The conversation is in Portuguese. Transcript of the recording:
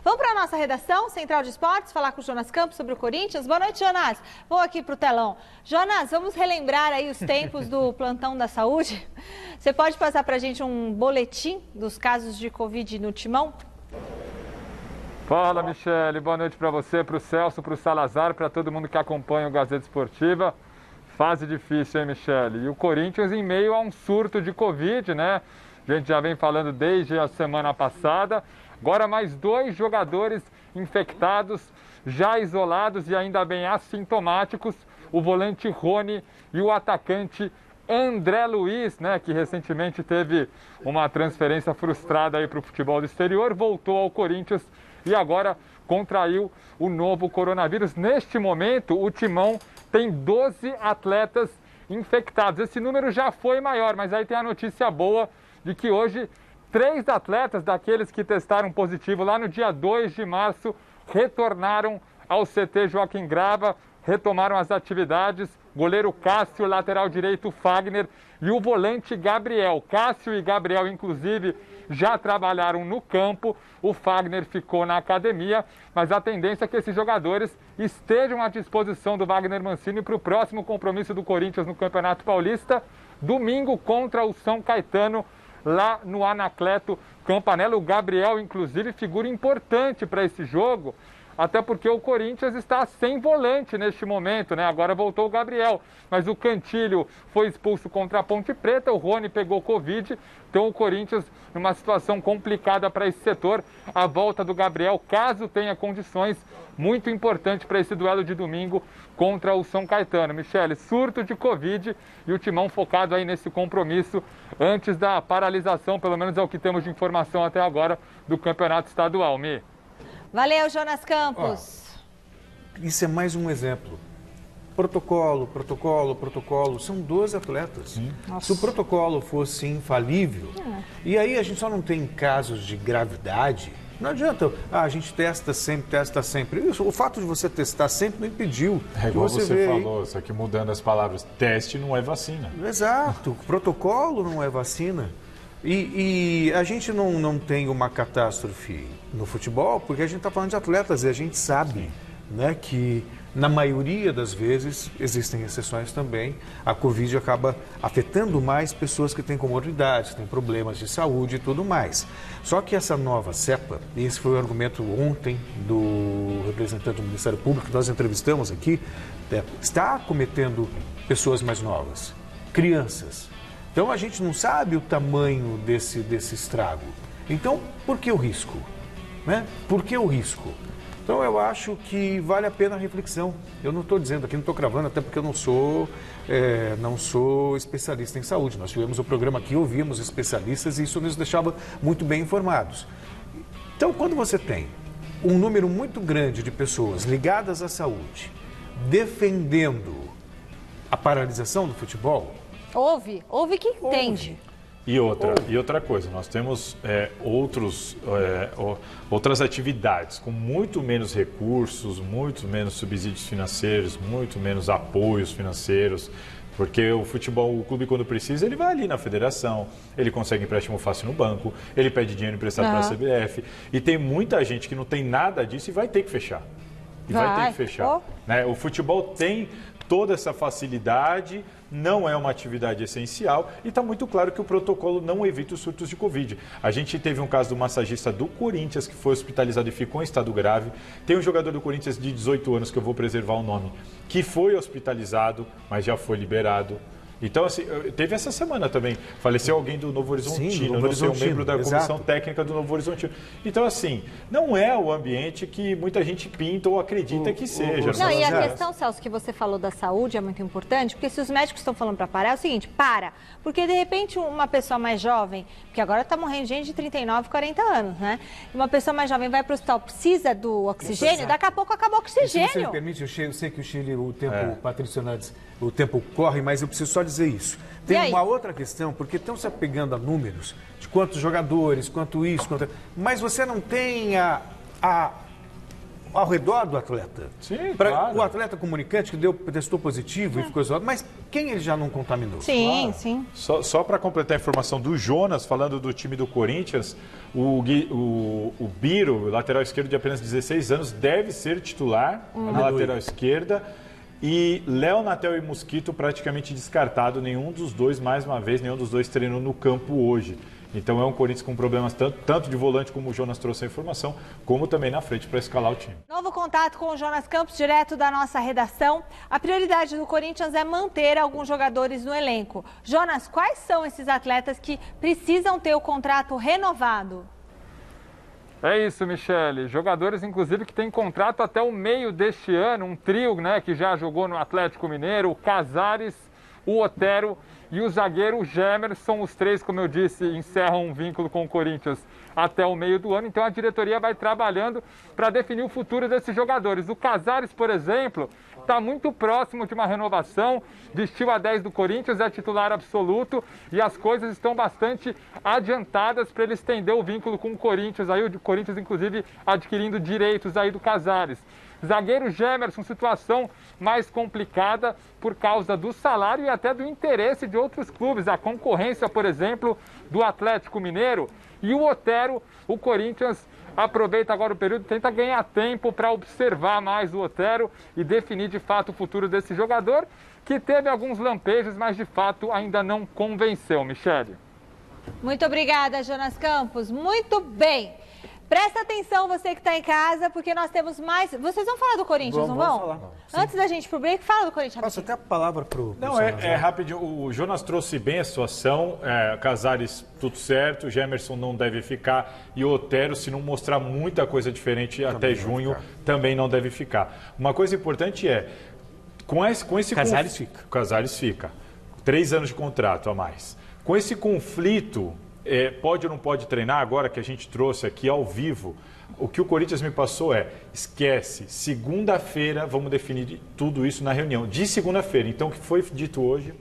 Vamos para a nossa redação, Central de Esportes, falar com o Jonas Campos sobre o Corinthians. Boa noite, Jonas. Vou aqui para o telão. Jonas, vamos relembrar aí os tempos do plantão da saúde? Você pode passar para a gente um boletim dos casos de Covid no Timão? Fala, Michele. Boa noite para você, para o Celso, para o Salazar, para todo mundo que acompanha o Gazeta Esportiva. Fase difícil, hein, Michele? E o Corinthians em meio a um surto de Covid, né? A gente já vem falando desde a semana passada. Agora mais 2 jogadores infectados, já isolados e ainda bem assintomáticos. O volante Rony e o atacante André Luiz, né, que recentemente teve uma transferência frustrada aí para o futebol do exterior, voltou ao Corinthians e agora contraiu o novo coronavírus. Neste momento, o Timão tem 12 atletas infectados. Esse número já foi maior, mas aí tem a notícia boa de que hoje 3 atletas daqueles que testaram positivo lá no dia 2 de março retornaram ao CT Joaquim Grava, retomaram as atividades. Goleiro Cássio, lateral direito Fagner e o volante Gabriel. Cássio e Gabriel, inclusive, já trabalharam no campo. O Fagner ficou na academia, mas a tendência é que esses jogadores estejam à disposição do Wagner Mancini para o próximo compromisso do Corinthians no Campeonato Paulista, domingo contra o São Caetano, lá no Anacleto Campanella. O Gabriel, inclusive, figura importante para esse jogo, até porque o Corinthians está sem volante neste momento, né? Agora voltou o Gabriel, mas o Cantilho foi expulso contra a Ponte Preta, o Rony pegou Covid, então o Corinthians numa situação complicada para esse setor. A volta do Gabriel, caso tenha condições, muito importante para esse duelo de domingo contra o São Caetano. Michele, surto de Covid e o Timão focado aí nesse compromisso antes da paralisação, pelo menos é o que temos de informação até agora, do Campeonato Estadual. Valeu, Jonas Campos. Isso é mais um exemplo. Protocolo. São 12 atletas. Se o protocolo fosse infalível, e aí a gente só não tem casos de gravidade, não adianta, a gente testa sempre. Isso, o fato de você testar sempre não impediu. É igual você falou, só que mudando as palavras, teste não é vacina. Exato, protocolo não é vacina. E a gente não tem uma catástrofe no futebol, porque a gente está falando de atletas e a gente sabe, né, que na maioria das vezes, existem exceções também, a Covid acaba afetando mais pessoas que têm comorbidades, têm problemas de saúde e tudo mais. Só que essa nova cepa, e esse foi o argumento ontem do representante do Ministério Público que nós entrevistamos aqui, está acometendo pessoas mais novas, crianças. Então a gente não sabe o tamanho desse estrago. Então, por que o risco? Né? Por que o risco? Então eu acho que vale a pena a reflexão. Eu não estou dizendo aqui, não estou cravando, até porque eu não sou especialista em saúde. Nós tivemos o programa aqui, ouvimos especialistas e isso nos deixava muito bem informados. Então, quando você tem um número muito grande de pessoas ligadas à saúde, defendendo a paralisação do futebol... Ouve que entende. E outra coisa, nós temos outras atividades com muito menos recursos, muito menos subsídios financeiros, muito menos apoios financeiros, porque o futebol, o clube quando precisa, ele vai ali na federação, ele consegue empréstimo fácil no banco, ele pede dinheiro emprestado para a CBF, e tem muita gente que não tem nada disso e vai ter que fechar. Vai ter que fechar. Né? O futebol tem toda essa facilidade, não é uma atividade essencial e está muito claro que o protocolo não evita os surtos de Covid. A gente teve um caso do massagista do Corinthians que foi hospitalizado e ficou em estado grave. Tem um jogador do Corinthians de 18 anos, que eu vou preservar o nome, que foi hospitalizado, mas já foi liberado. Então, assim, teve essa semana também, faleceu alguém do Novo Horizontino, um membro da comissão técnica do Novo Horizontino. Então, assim, não é o ambiente que muita gente pinta ou acredita que seja. Não, e a questão, Celso, que você falou da saúde é muito importante, porque se os médicos estão falando para parar, é o seguinte, para. Porque, de repente, uma pessoa mais jovem, porque agora está morrendo gente de 39, 40 anos, né? Uma pessoa mais jovem vai para o hospital, precisa do oxigênio, daqui a pouco acabou o oxigênio. Se você me permite, eu sei que o Chile, o tempo, Patrícia Hernandes, o tempo corre, mas eu preciso só dizer isso. Tem uma outra questão, porque estão se apegando a números de quantos jogadores, quanto isso, mas você não tem ao redor do atleta. Sim, claro. O atleta comunicante que testou positivo e ficou isolado, mas quem ele já não contaminou? Sim, Claro. sim. Só para completar a informação do Jonas, falando do time do Corinthians, o Biro, lateral esquerdo de apenas 16 anos, deve ser titular na lateral esquerda. E Léo, Natel e Mosquito praticamente descartado. Nenhum dos dois, mais uma vez, nenhum dos dois treinou no campo hoje. Então é um Corinthians com problemas tanto de volante, como o Jonas trouxe a informação, como também na frente para escalar o time. Novo contato com o Jonas Campos, direto da nossa redação. A prioridade do Corinthians é manter alguns jogadores no elenco. Jonas, quais são esses atletas que precisam ter o contrato renovado? É isso, Michele. Jogadores, inclusive, que têm contrato até o meio deste ano. Um trio, né, que já jogou no Atlético Mineiro, o Casares, o Otero e o zagueiro Gemerson. Os três, como eu disse, encerram um vínculo com o Corinthians até o meio do ano. Então a diretoria vai trabalhando para definir o futuro desses jogadores. O Casares, por exemplo, está muito próximo de uma renovação, vestiu a 10 do Corinthians, é titular absoluto e as coisas estão bastante adiantadas para ele estender o vínculo com o Corinthians. Aí o Corinthians, inclusive, adquirindo direitos aí do Casares. Zagueiro Gemerson, situação mais complicada por causa do salário e até do interesse de outros clubes. A concorrência, por exemplo, do Atlético Mineiro. E o Otero, o Corinthians aproveita agora o período, tenta ganhar tempo para observar mais o Otero e definir de fato o futuro desse jogador, que teve alguns lampejos, mas de fato ainda não convenceu, Michele. Muito obrigada, Jonas Campos. Muito bem. Presta atenção, você que está em casa, porque nós temos mais... Vocês vão falar do Corinthians, não vão? Falar. Antes da gente ir pro break, fala do Corinthians. Passo até a palavra para o... Não, é rapidinho. O Jonas trouxe bem a situação. Casares, tudo certo. Gemerson não deve ficar. E o Otero, se não mostrar muita coisa diferente até junho, também não deve ficar. Uma coisa importante é... Com esse Casares fica. Casares fica. 3 anos de contrato a mais. Com esse conflito... pode ou não pode treinar agora que a gente trouxe aqui ao vivo? O que o Corinthians me passou esquece, segunda-feira vamos definir tudo isso na reunião de segunda-feira. Então o que foi dito hoje